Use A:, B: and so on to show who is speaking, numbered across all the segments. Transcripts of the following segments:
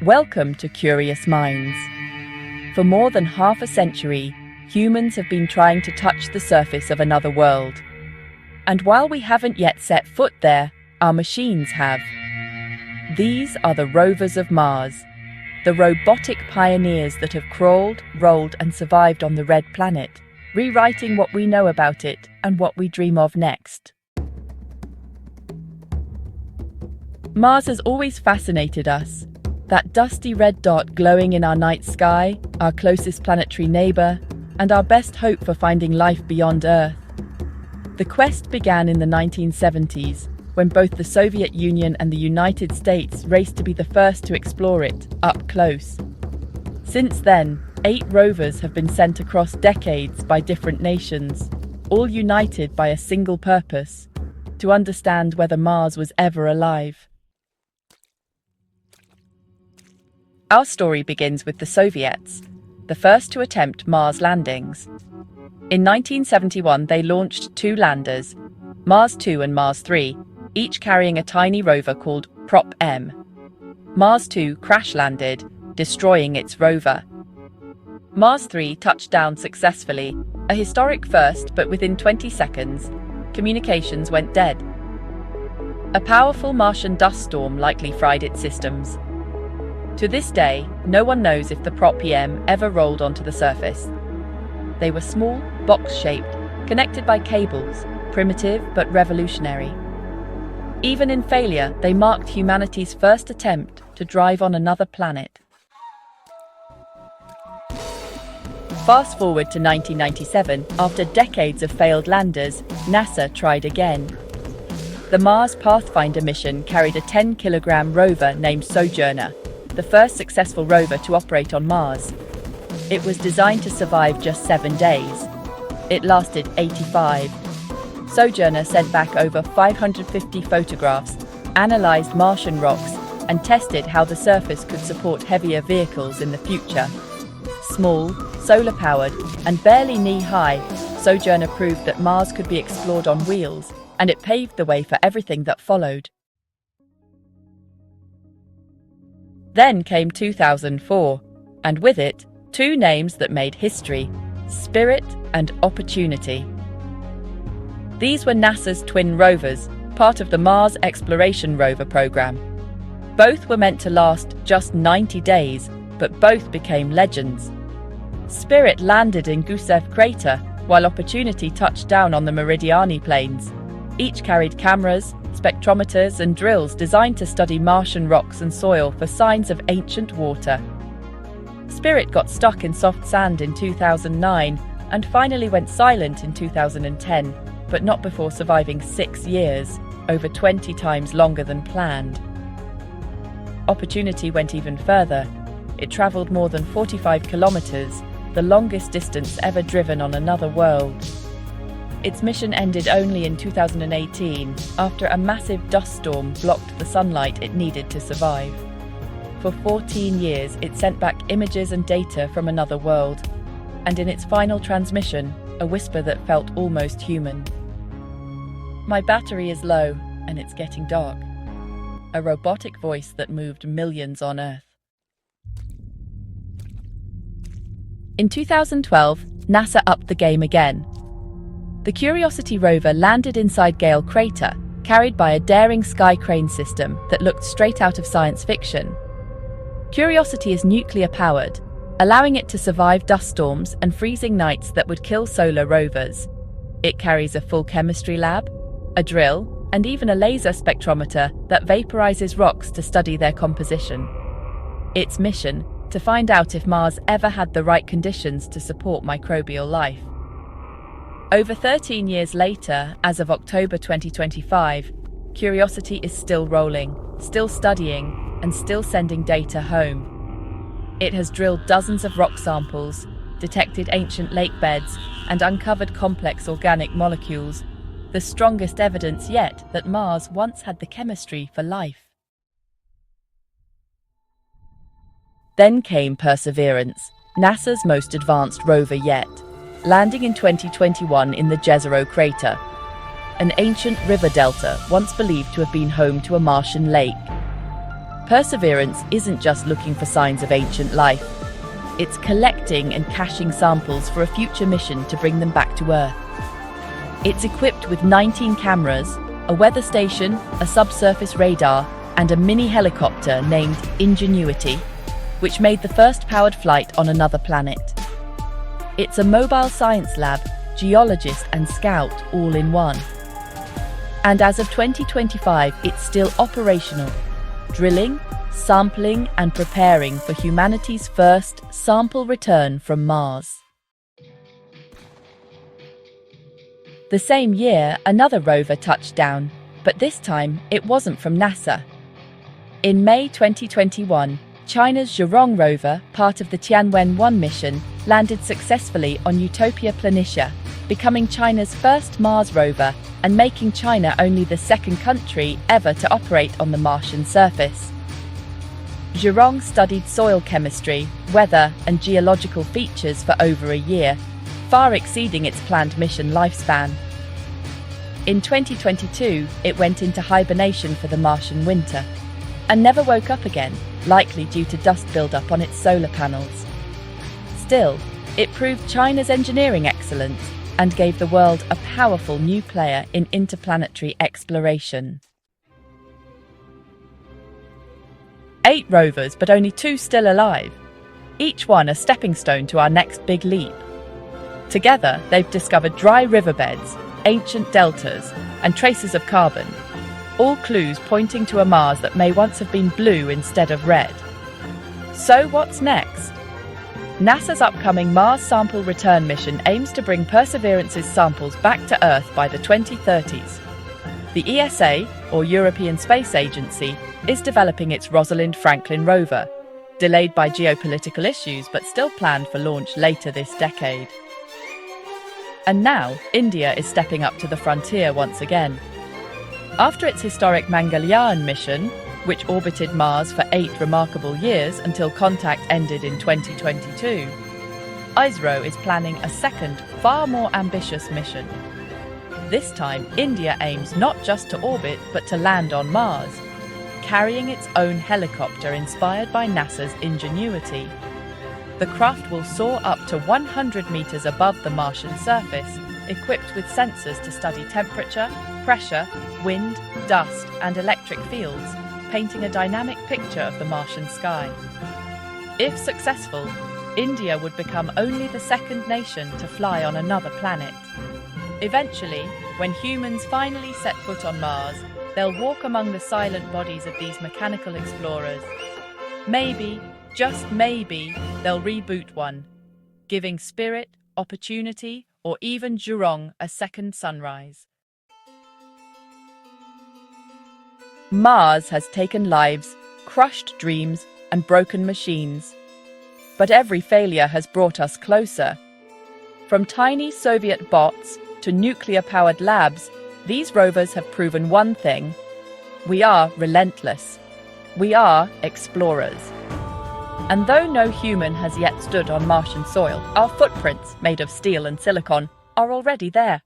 A: Welcome to Curious Minds. For more than half a century, humans have been trying to touch the surface of another world. And while we haven't yet set foot there, our machines have. These are the rovers of Mars, the robotic pioneers that have crawled, rolled, and survived on the red planet, rewriting what we know about it and what we dream of next. Mars has always fascinated us. That dusty red dot glowing in our night sky, our closest planetary neighbor, and our best hope for finding life beyond Earth. The quest began in the 1970s, when both the Soviet Union and the United States raced to be the first to explore it, up close. Since then, 8 rovers have been sent across decades by different nations, all united by a single purpose: to understand whether Mars was ever alive. Our story begins with the Soviets, the first to attempt Mars landings. In 1971, they launched 2 landers, Mars 2 and Mars 3, each carrying a tiny rover called Prop M. Mars 2 crash-landed, destroying its rover. Mars 3 touched down successfully, a historic first, but within 20 seconds, communications went dead. A powerful Martian dust storm likely fried its systems. To this day, no one knows if the Prop M ever rolled onto the surface. They were small, box-shaped, connected by cables, primitive but revolutionary. Even in failure, they marked humanity's first attempt to drive on another planet. Fast forward to 1997, after decades of failed landers, NASA tried again. The Mars Pathfinder mission carried a 10-kilogram rover named Sojourner, the first successful rover to operate on Mars. It was designed to survive just 7 days. It lasted 85. Sojourner sent back over 550 photographs, analyzed Martian rocks, and tested how the surface could support heavier vehicles in the future. Small, solar-powered, and barely knee-high, Sojourner proved that Mars could be explored on wheels, and it paved the way for everything that followed. Then came 2004, and with it, 2 names that made history: Spirit and Opportunity. These were NASA's twin rovers, part of the Mars Exploration Rover program. Both were meant to last just 90 days, but both became legends. Spirit landed in Gusev crater, while Opportunity touched down on the Meridiani plains. Each carried cameras, spectrometers, and drills designed to study Martian rocks and soil for signs of ancient water. Spirit got stuck in soft sand in 2009 and finally went silent in 2010, but not before surviving 6 years, over 20 times longer than planned. Opportunity went even further. It traveled more than 45 kilometers, the longest distance ever driven on another world. Its mission ended only in 2018, after a massive dust storm blocked the sunlight it needed to survive. For 14 years, it sent back images and data from another world, and in its final transmission, a whisper that felt almost human. "My battery is low, and it's getting dark." A robotic voice that moved millions on Earth. In 2012, NASA upped the game again. The Curiosity rover landed inside Gale crater, carried by a daring sky crane system that looked straight out of science fiction. Curiosity is nuclear-powered, allowing it to survive dust storms and freezing nights that would kill solar rovers. It carries a full chemistry lab, a drill, and even a laser spectrometer that vaporizes rocks to study their composition. Its mission: to find out if Mars ever had the right conditions to support microbial life. Over 13 years later, as of October 2025, Curiosity is still rolling, still studying, and still sending data home. It has drilled dozens of rock samples, detected ancient lake beds, and uncovered complex organic molecules, the strongest evidence yet that Mars once had the chemistry for life. Then came Perseverance, NASA's most advanced rover yet, landing in 2021 in the Jezero crater. an ancient river delta once believed to have been home to a Martian lake. Perseverance isn't just looking for signs of ancient life. It's collecting and caching samples for a future mission to bring them back to Earth. It's equipped with 19 cameras, a weather station, a subsurface radar, and a mini helicopter named Ingenuity, which made the first powered flight on another planet. It's a mobile science lab, geologist and scout all in one. And as of 2025, it's still operational, drilling, sampling and preparing for humanity's first sample return from Mars. The same year, another rover touched down, but this time it wasn't from NASA. In May 2021, China's Zhurong rover, part of the Tianwen-1 mission, landed successfully on Utopia Planitia, becoming China's first Mars rover and making China only the second country ever to operate on the Martian surface. Zhurong studied soil chemistry, weather, and geological features for over a year, far exceeding its planned mission lifespan. In 2022, it went into hibernation for the Martian winter and never woke up again, likely due to dust buildup on its solar panels. Still, it proved China's engineering excellence and gave the world a powerful new player in interplanetary exploration. 8 rovers, but only 2 still alive, each one a stepping stone to our next big leap. Together, they've discovered dry riverbeds, ancient deltas, and traces of carbon, all clues pointing to a Mars that may once have been blue instead of red. So what's next? NASA's upcoming Mars Sample Return mission aims to bring Perseverance's samples back to Earth by the 2030s. The ESA, or European Space Agency, is developing its Rosalind Franklin rover, delayed by geopolitical issues but still planned for launch later this decade. And now, India is stepping up to the frontier once again. After its historic Mangalyaan mission, which orbited Mars for 8 remarkable years until contact ended in 2022, ISRO is planning a second, far more ambitious mission. This time, India aims not just to orbit but to land on Mars, carrying its own helicopter inspired by NASA's Ingenuity. The craft will soar up to 100 meters above the Martian surface, equipped with sensors to study temperature, pressure, wind, dust, and electric fields, painting a dynamic picture of the Martian sky. If successful, India would become only the second nation to fly on another planet. Eventually, when humans finally set foot on Mars, they'll walk among the silent bodies of these mechanical explorers. Maybe, just maybe, they'll reboot one, giving Spirit, Opportunity, or even Zhurong a second sunrise. Mars has taken lives, crushed dreams, and broken machines. But every failure has brought us closer. From tiny Soviet bots to nuclear-powered labs, these rovers have proven one thing: we are relentless. We are explorers. And though no human has yet stood on Martian soil, our footprints, made of steel and silicon, are already there.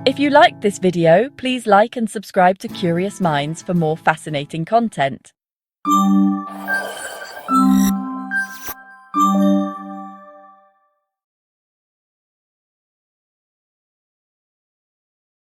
A: If you liked this video, please like and subscribe to Curious Minds for more fascinating content.